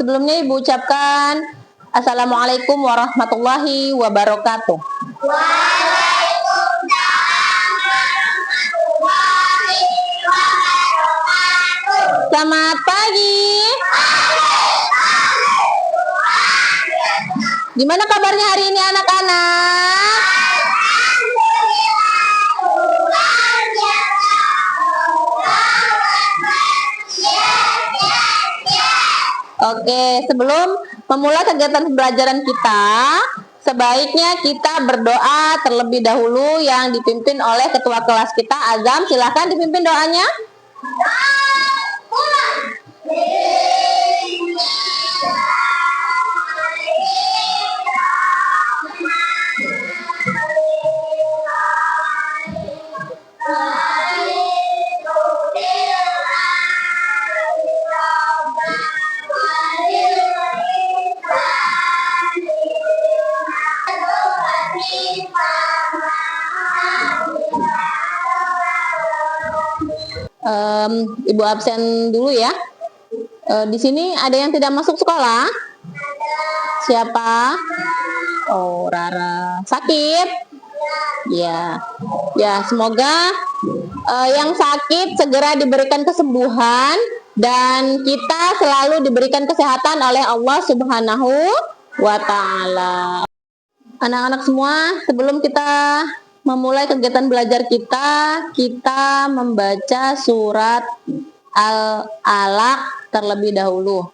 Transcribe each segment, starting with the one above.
sebelumnya Ibu ucapkan Assalamualaikum warahmatullahi wabarakatuh. Waalaikumsalam warahmatullahi wabarakatuh. Selamat pagi. Gimana kabarnya hari ini anak-anak? Oke, sebelum memulai kegiatan pembelajaran kita, sebaiknya kita berdoa terlebih dahulu yang dipimpin oleh ketua kelas kita, Azam. Silahkan dipimpin doanya. Ibu absen dulu ya. Di sini ada yang tidak masuk sekolah? Siapa? Oh, Rara. Sakit? Ya. Ya, semoga yang sakit segera diberikan kesembuhan dan kita selalu diberikan kesehatan oleh Allah Subhanahu wa Ta'ala. Anak-anak semua, sebelum kita memulai kegiatan belajar kita membaca surat Al-Alaq terlebih dahulu.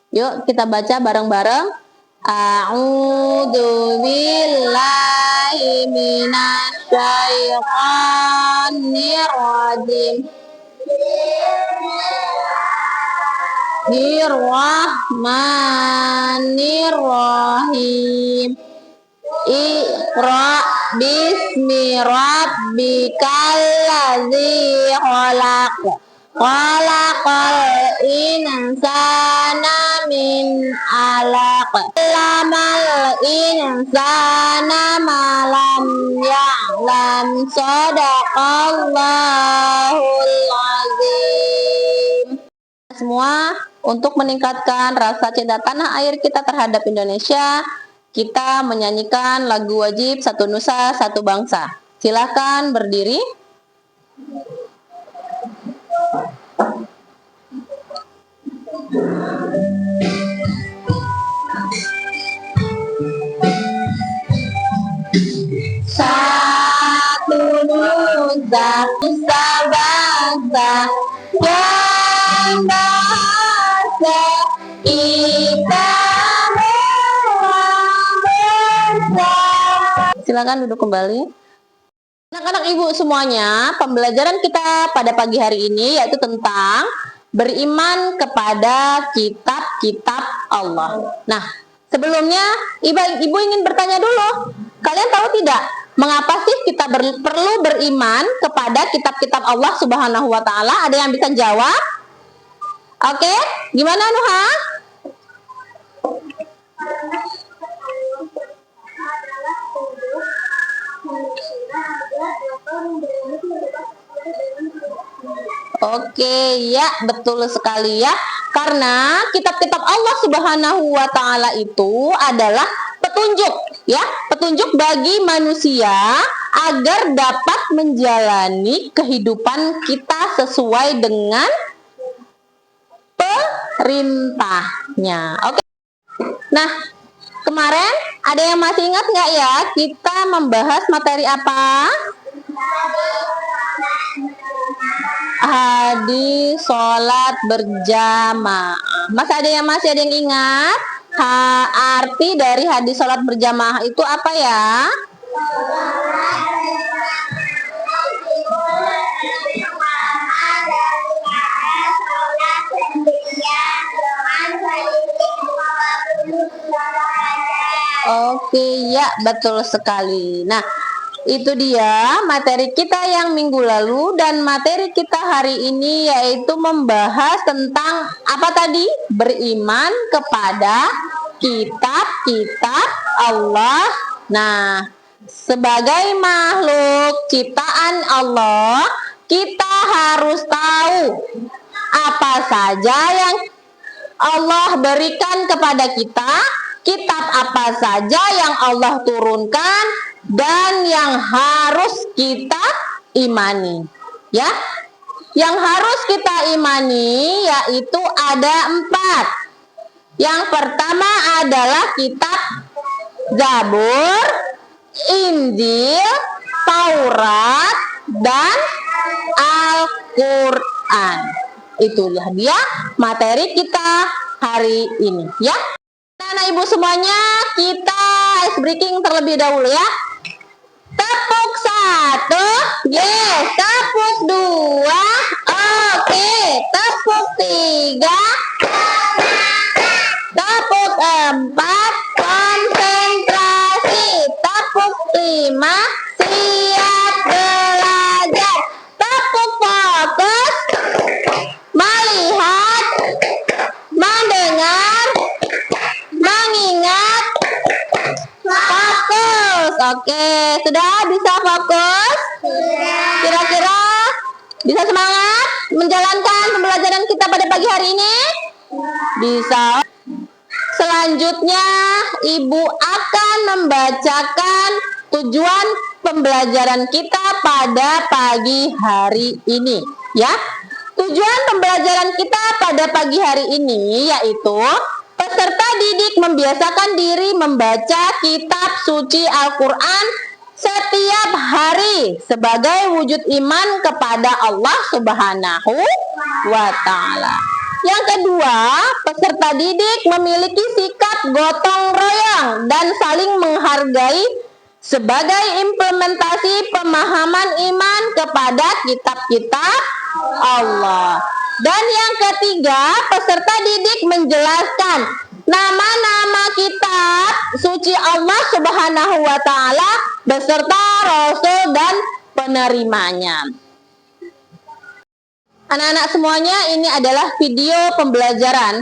Yuk kita baca bareng-bareng. A'udzu billahi minasy syaithanir rajim. Bismillahirrahmanirrahim. Iqra bismi rabbikal ladzi khalaq. Khalaqal insana min 'alaq. 'Allamal insana ma lam ya'lam. Shadaqallahul azim. Semua untuk meningkatkan rasa cinta tanah air kita terhadap Indonesia, kita menyanyikan lagu wajib Satu Nusa Satu Bangsa. Silakan berdiri. Satu Nusa Nusa Bangsa yang bahasa kita. Silakan duduk kembali. Anak-anak ibu semuanya, pembelajaran kita pada pagi hari ini yaitu tentang beriman kepada kitab-kitab Allah. Nah, sebelumnya ibu ingin bertanya dulu. Kalian tahu tidak, mengapa sih kita perlu beriman kepada kitab-kitab Allah Subhanahu wa Ta'ala? Ada yang bisa jawab? Oke, gimana Nuha? Oke, ya betul sekali ya. Karena kitab-kitab Allah Subhanahu wa Ta'ala itu adalah petunjuk ya, petunjuk bagi manusia agar dapat menjalani kehidupan kita sesuai dengan perintahnya. Oke. Nah, kemarin ada yang masih ingat nggak ya kita membahas materi apa? Hadis sholat berjamaah. Masih ada yang ingat? Arti dari hadis sholat berjamaah itu apa ya? Oke, ya betul sekali. Nah, itu dia materi kita yang minggu lalu dan materi kita hari ini yaitu membahas tentang apa tadi? Beriman kepada kitab-kitab Allah. Nah, sebagai makhluk ciptaan Allah, kita harus tahu apa saja yang Allah berikan kepada kita kitab apa saja yang Allah turunkan dan yang harus kita imani. Ya, yang harus kita imani yaitu ada 4. Yang pertama adalah kitab Zabur, Injil, Taurat, dan Al-Quran. Itulah dia materi kita hari ini, ya. Anak ibu semuanya, kita ice breaking terlebih dahulu, ya. Tepuk 1, yes. Tepuk 2, oke. Tepuk 3, tepuk 4, konsentrasi. Tepuk 5, siap belajar. Tepuk fokus, melihat, mendengar, mengingat, fokus. Oke, sudah bisa fokus? Kira-kira bisa semangat menjalankan pembelajaran kita pada pagi hari ini? Bisa. Selanjutnya, Ibu akan membacakan tujuan pembelajaran kita pada pagi hari ini, ya. Tujuan pembelajaran kita pada pagi hari ini yaitu peserta didik membiasakan diri membaca kitab suci Al-Quran setiap hari sebagai wujud iman kepada Allah Subhanahu wa Ta'ala. Yang kedua, peserta didik memiliki sikap gotong royong dan saling menghargai sebagai implementasi pemahaman iman kepada kitab-kitab Allah. Dan yang ketiga, peserta didik menjelaskan nama-nama kitab suci Allah Subhanahu wa Ta'ala beserta rasul dan penerimanya. Anak-anak semuanya, ini adalah video pembelajaran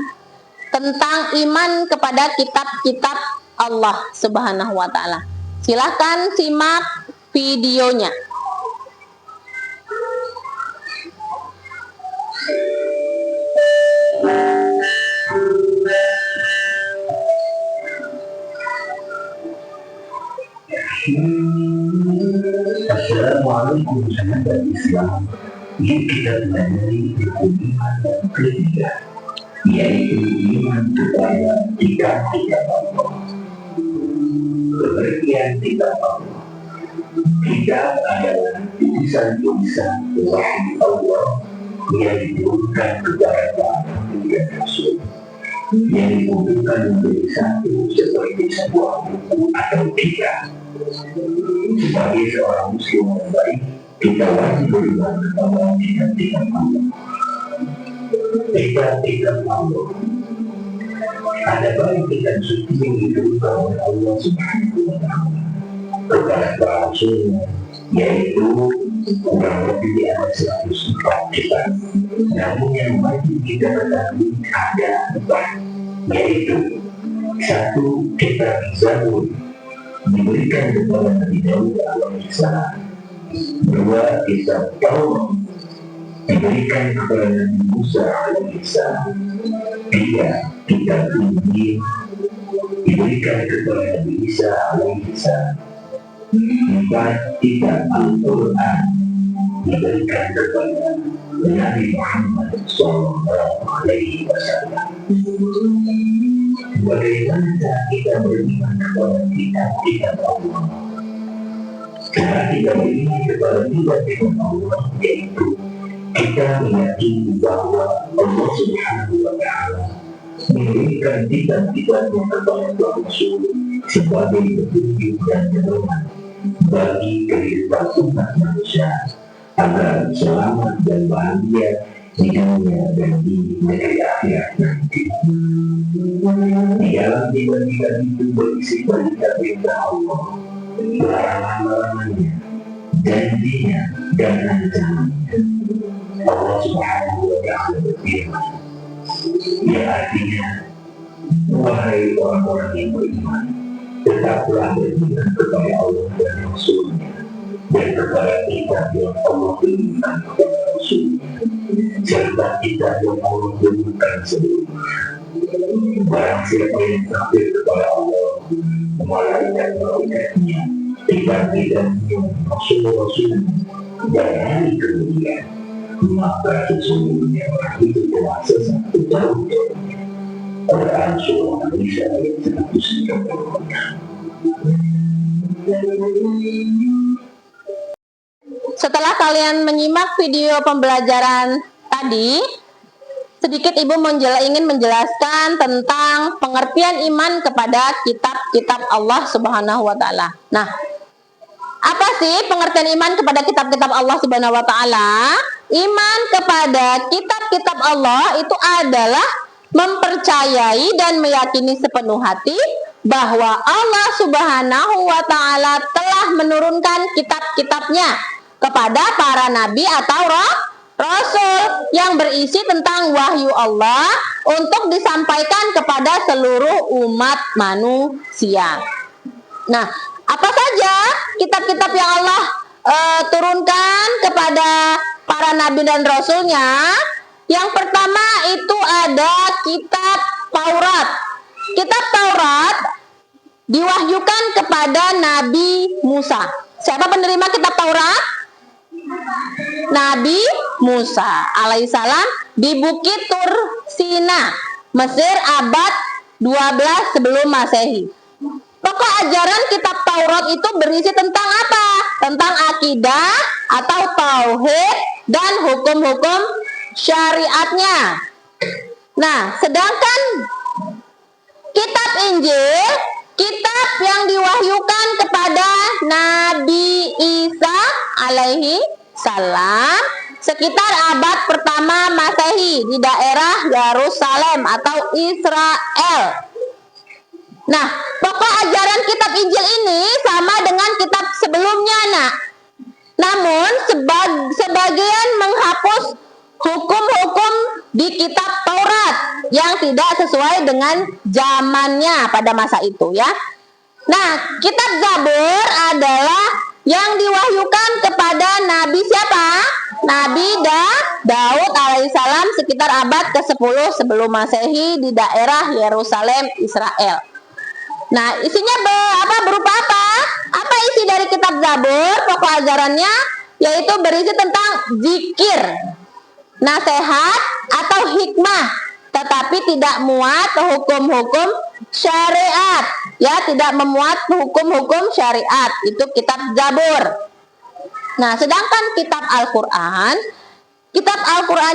tentang iman kepada kitab-kitab Allah Subhanahu wa Ta'ala. Silahkan simak videonya. Assalamualaikum sahabat Islam. Yuk kita pelajari iman yang ketiga, yaitu iman kepada kitab-kitab Allah. Pengertian kitab Allah. Kitab adalah tulisan-tulisan wahyu Allah yang diturunkan kepada para nabi dan rasul, yang dikumpulkan menjadi satu seperti sebuah buku atau kitab. Sebagai seorang muslim yang baik, kita wajib beriman kepada kitab-kitab Allah. Kitab-kitab Allah ada baik dan suci yang diturunkan oleh Allah Subhanahu wa Ta'ala kepada para rasulnya, yaitu kurang lebih ada 104 kitab. Namun yang wajib kita ketahui ada 4, yaitu 1. Kitab Zabur diberikan kepada Nabi Daud alaihissalam. 2. Kitab Taurat diberikan kepada Nabi Musa alaihissalam. 3. Kitab Injil diberikan kepada Nabi Isa alaihissalam. 4. Kitab Al-Quran diberikan kepada Nabi Muhammad SAW. Bagaimana kita beriman kepada kitab-kitab Allah? Cara kita beriman kepada kitab-kitab Allah yaitu kita meyakini bahwa Allah Subhanahu wa Ta'ala memberikan kitab-kitabnya kepada para rasul sebagai petunjuk dan pedoman bagi kehidupan umat manusia agar selamat dan bahagia di dunia dan di negeri akhirat nanti. Di dalam kitab-kitab itu berisi perintah-perintah Allah, larangan-larangannya, janjinya, dan ancamannya. Allah Subhanahu wa Ta'ala berfirman, yang artinya, wahai orang-orang yang beriman, tetaplah beriman kepada Allah dan Rasul-Nya, dan kepada kita yang Allah berikan kepada Rasul, serta kita yang Allah berikan sebelumnya. Barang siapa yang takbir kepada Allah, malaikat-malaikatnya, ibadah yang Rasul-Rasul dan hari kemudian, maka sesungguhnya itu telah sesat jauh Quran surah An-Nisa ayat 136. Setelah kalian menyimak video pembelajaran tadi, sedikit Ibu ingin menjelaskan tentang pengertian iman kepada kitab-kitab Allah Subhanahu wa Ta'ala. Nah, apa sih pengertian iman kepada kitab-kitab Allah Subhanahu wa Ta'ala? Iman kepada kitab-kitab Allah itu adalah mempercayai dan meyakini sepenuh hati bahwa Allah Subhanahu wa Ta'ala telah menurunkan kitab-kitabnya kepada para nabi atau rasul yang berisi tentang wahyu Allah untuk disampaikan kepada seluruh umat manusia. Nah, apa saja kitab-kitab yang Allah turunkan kepada para nabi dan rasulnya? Yang pertama itu ada kitab Taurat. Kitab Taurat diwahyukan kepada Nabi Musa. Siapa penerima kitab Taurat? Nabi Musa alaihissalam di Bukit Tur Sina, Mesir abad 12 sebelum Masehi. Pokok ajaran kitab Taurat itu berisi tentang apa? Tentang akidah atau tauhid dan hukum-hukum syariatnya. Nah, sedangkan kitab Injil, kitab yang diwahyukan kepada Nabi Isa alaihi salam sekitar abad pertama Masehi di daerah Yerusalem atau Israel. Nah, pokok ajaran kitab Injil ini sama dengan kitab sebelumnya, nak. Namun sebagian menghapus hukum-hukum di kitab Taurat yang tidak sesuai dengan zamannya pada masa itu, ya. Nah, kitab Zabur adalah yang diwahyukan kepada Nabi siapa? Nabi Daud alaihissalam sekitar abad ke-10 sebelum Masehi di daerah Yerusalem, Israel. Nah, isinya berupa apa? Apa isi dari kitab Zabur? Pokok ajarannya yaitu berisi tentang zikir, nasihat atau hikmah, tetapi tidak muat hukum-hukum syariat, ya, tidak memuat hukum-hukum syariat. Itu kitab Zabur. Nah, sedangkan kitab Al-Quran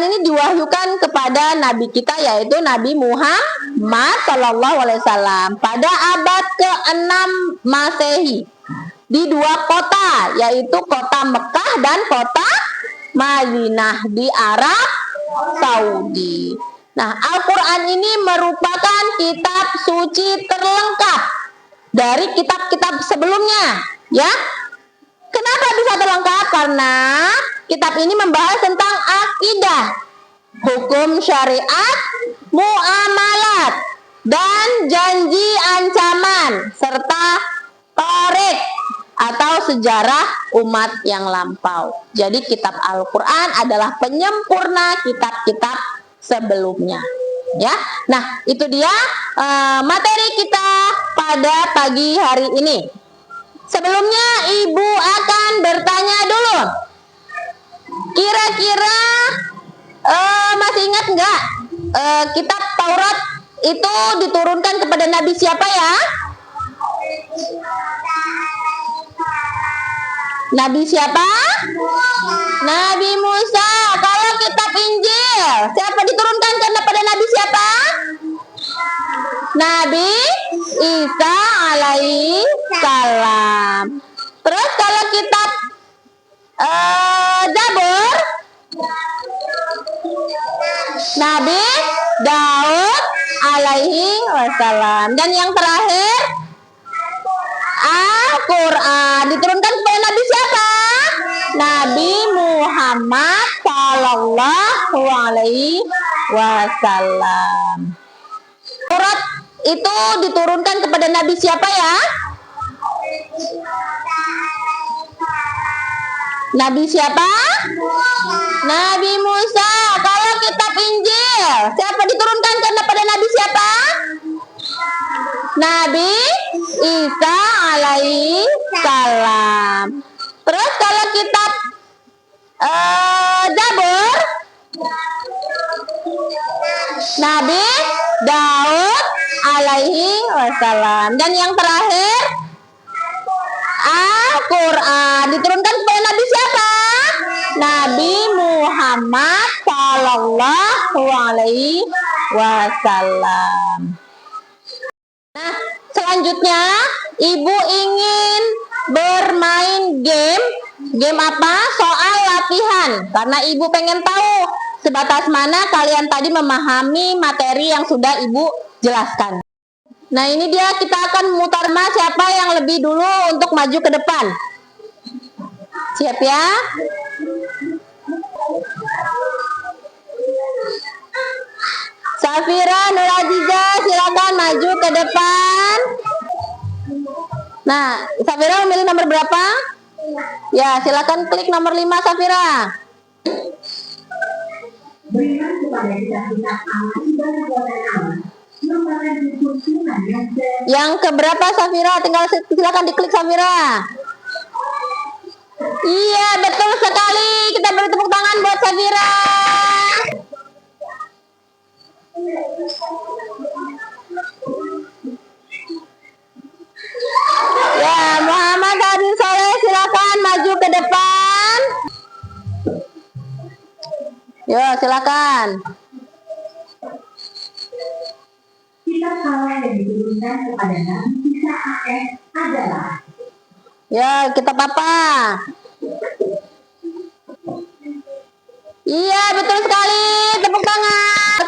ini diwahyukan kepada Nabi kita yaitu Nabi Muhammad SAW pada abad ke-6 Masehi di dua kota, yaitu kota Mekah dan kota Madinah di Arab Saudi. Nah, Al-Quran ini merupakan kitab suci terlengkap dari kitab-kitab sebelumnya, ya. Kenapa bisa terlengkap? Karena kitab ini membahas tentang akidah, hukum syariat, muamalat, dan janji ancaman, serta tarik atau sejarah umat yang lampau. Jadi kitab Al-Quran adalah penyempurna kitab-kitab sebelumnya, ya. Nah, itu dia materi kita pada pagi hari ini. Sebelumnya Ibu akan bertanya dulu. Kira-kira masih ingat nggak kitab Taurat itu diturunkan kepada Nabi siapa, ya? Nabi siapa? Nabi Musa. Kalau kitab Injil, siapa diturunkan kepada Nabi siapa? Nabi Isa alaihi salam. Terus kalau kitab Zabur, Nabi Daud alaihi wasallam. Dan yang terakhir Al-Quran diturunkan kepada Nabi siapa? Nabi Muhammad sallallahu alaihi wasallam. Taurat itu diturunkan kepada Nabi siapa, ya? Nabi siapa? Nabi Musa. Kalau kitab Injil, siapa diturunkan kepada Nabi siapa? Nabi Isa alaihi salam. Terus kalau kitab Zabur, Nabi Daud alaihi wassalam. Dan yang terakhir Al-Quran diturunkan kepada Nabi siapa? Nabi Muhammad sallallahu alaihi wasallam. Nah, selanjutnya ibu ingin bermain game. Game apa? Soal latihan. Karena ibu pengen tahu sebatas mana kalian tadi memahami materi yang sudah ibu jelaskan. Nah, ini dia, kita akan memutar siapa yang lebih dulu untuk maju ke depan. Siap ya? Safira Nuradiza, silakan maju ke depan. Nah, Safira memilih nomor berapa? Ya, silakan klik nomor 5, Safira. Beriman kepada kita Allah ibadah buatan Allah. Yang keberapa, Safira? Tinggal silakan diklik, Safira. Iya, betul sekali. Kita beri tepuk tangan buat Safira. Ya, Muhammad Adil Soleh, silakan maju ke depan. Yo, silakan. Kitab Allah yang diturunkan kepada Nabi Isa AS adalah Ya, kitab apa? Iya, betul sekali. Tepuk tangan.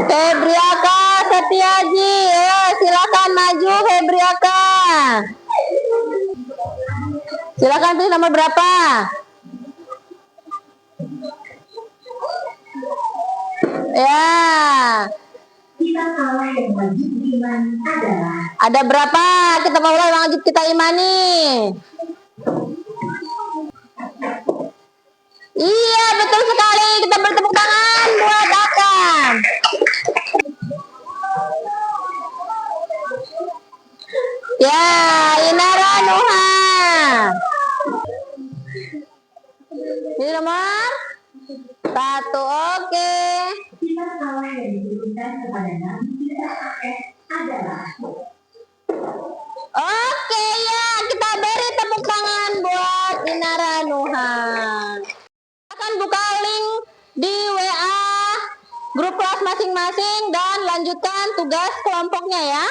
Febriaka Setiaji, ya, silakan maju Febriaka. Silakan pilih nomor berapa? Ya. kitab Allah yang wajib diiman adalah Ada berapa kitab Allah yang wajib kita imani? Iya, betul sekali. Kita bertepuk tangan buat Akam. Ya, Inara Nuha. Ini nomor 1, oke. kitab Allah yang diturunkan kepada Nabi Isa AS adalah Oke ya, kita beri tepuk tangan buat Inara Nuha. Akan buka link di WA grup kelas masing-masing dan lanjutkan tugas kelompoknya ya.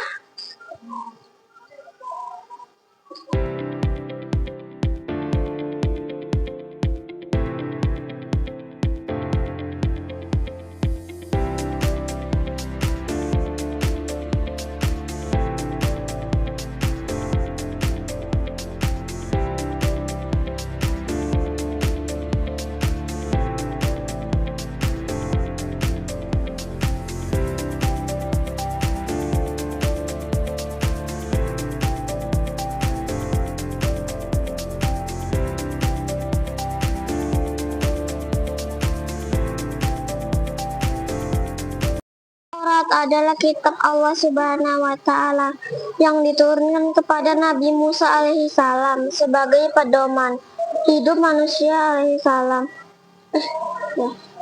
Taurat adalah kitab Allah Subhanahu wa taala yang diturunkan kepada Nabi Musa alaihi salam sebagai pedoman hidup manusia alaihi salam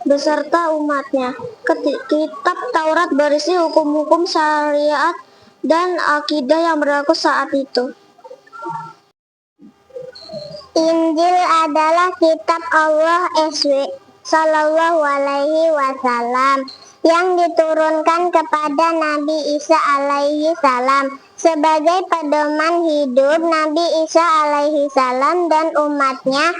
beserta umatnya. Kitab Taurat berisi hukum-hukum syariat dan akidah yang berlaku saat itu. Injil adalah kitab Allah SW Sallallahu alaihi wasallam yang diturunkan kepada Nabi Isa alaihi salam sebagai pedoman hidup Nabi Isa alaihi salam dan umatnya.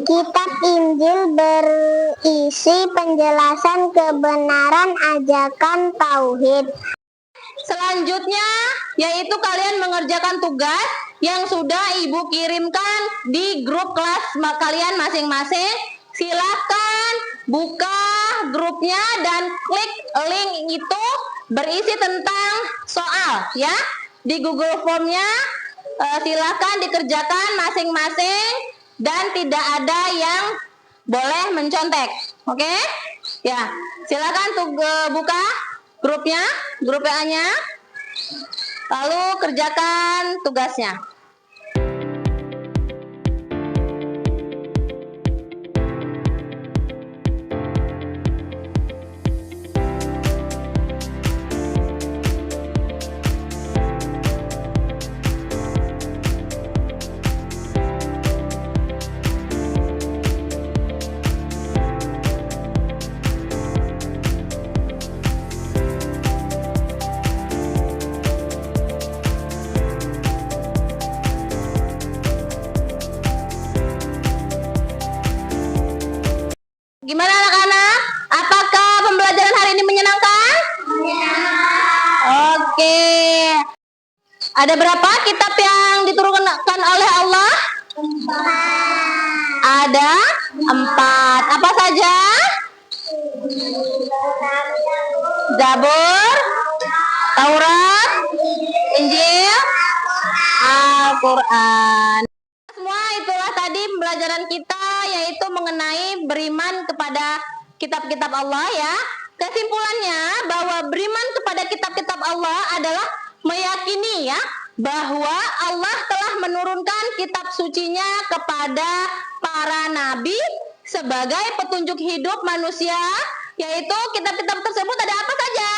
Kitab Injil berisi penjelasan kebenaran ajakan tauhid. Selanjutnya yaitu kalian mengerjakan tugas yang sudah ibu kirimkan di grup kelas kalian masing-masing. Silakan buka grupnya dan klik link itu, berisi tentang soal ya. di Google Form-nya, silakan dikerjakan masing-masing dan tidak ada yang boleh mencontek. Oke? Ya, silakan buka grupnya, grup WA-nya. Lalu kerjakan tugasnya. Gimana anak-anak? Apakah pembelajaran hari ini menyenangkan? Oke. Ada berapa kitab yang diturunkan oleh Allah? Ada 4. Apa saja? Zabur, Taurat, Injil, Al-Quran. Semua itulah tadi pembelajaran kita, yaitu mengenai beriman kepada kitab-kitab Allah ya. Kesimpulannya bahwa beriman kepada kitab-kitab Allah adalah meyakini ya bahwa Allah telah menurunkan kitab sucinya kepada para nabi sebagai petunjuk hidup manusia, yaitu kitab-kitab tersebut ada apa saja?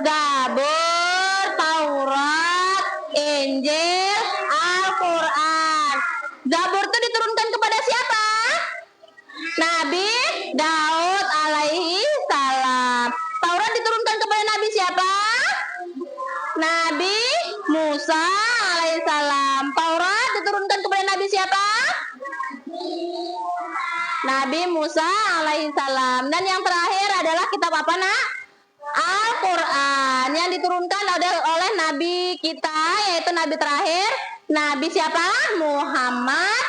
Zabur, Taurat, Injil, Al-Quran. Zabur itu diturunkan kepada siapa? Nabi Daud alaihi salam. Taurat diturunkan kepada Nabi siapa? Nabi Musa alaihi salam. Taurat diturunkan kepada Nabi siapa? Nabi Musa alaihi salam. Dan yang terakhir adalah kitab apa, Nak? Al-Quran yang diturunkan oleh Nabi kita, yaitu Nabi terakhir, Nabi siapa? Muhammad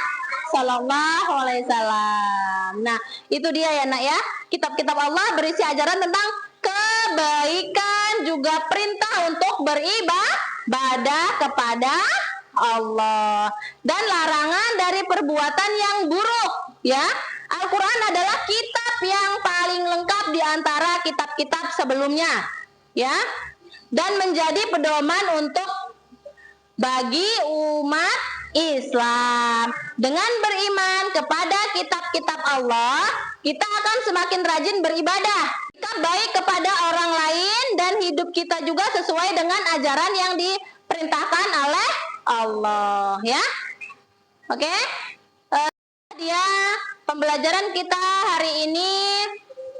Sallallahu Alaihi Wasallam. Nah, itu dia ya Nak ya. Kitab-kitab Allah berisi ajaran tentang kebaikan, juga perintah untuk beribadah kepada Allah dan larangan dari perbuatan yang buruk ya. Al-Quran adalah kitab yang paling lengkap di antara kitab-kitab sebelumnya ya, dan menjadi pedoman untuk bagi umat Islam. Dengan beriman kepada kitab-kitab Allah, kita akan semakin rajin beribadah. Kita baik kepada orang lain dan hidup kita juga sesuai dengan ajaran yang diperintahkan oleh Allah ya. Oke? Dia pembelajaran kita hari ini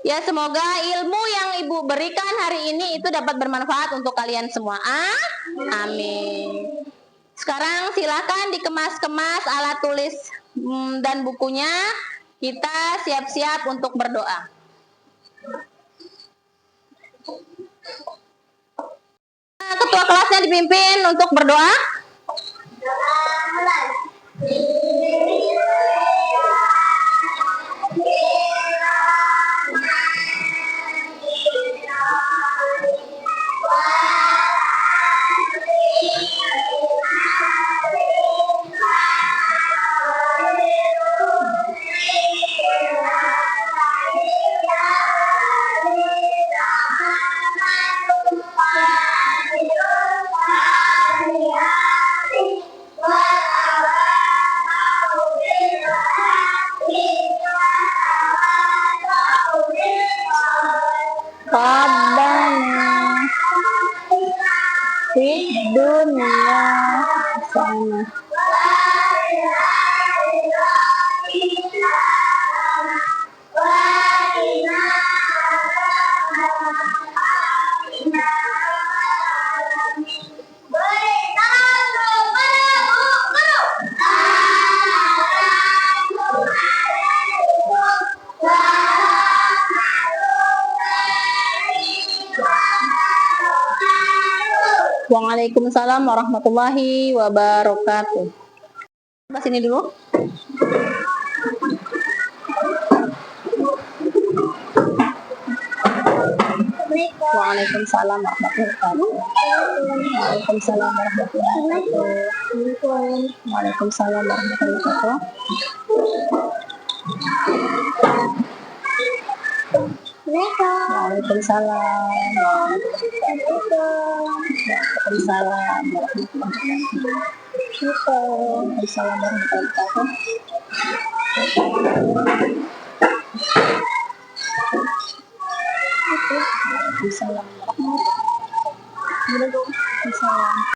ya, semoga ilmu yang Ibu berikan hari ini itu dapat bermanfaat untuk kalian semua. Amin. Sekarang silakan dikemas-kemas alat tulis dan bukunya. Kita siap-siap untuk berdoa. Ketua kelasnya dipimpin untuk berdoa. Rabbana fid dunya hasanah Waalaikumsalam warahmatullahi wabarakatuh. Pas ini dulu. Assalamualaikum Waalaikumsalam warahmatullahi wabarakatuh. Waalaikumsalam warahmatullahi wabarakatuh. Waalaikumsalam warahmatullahi wabarakatuh. Waalaikumsalam warahmatullahi wabarakatuh. Waalaikumsalam warahmatullahi wabarakatuh. Waalaikumsalam warahmatullahi wabarakatuh.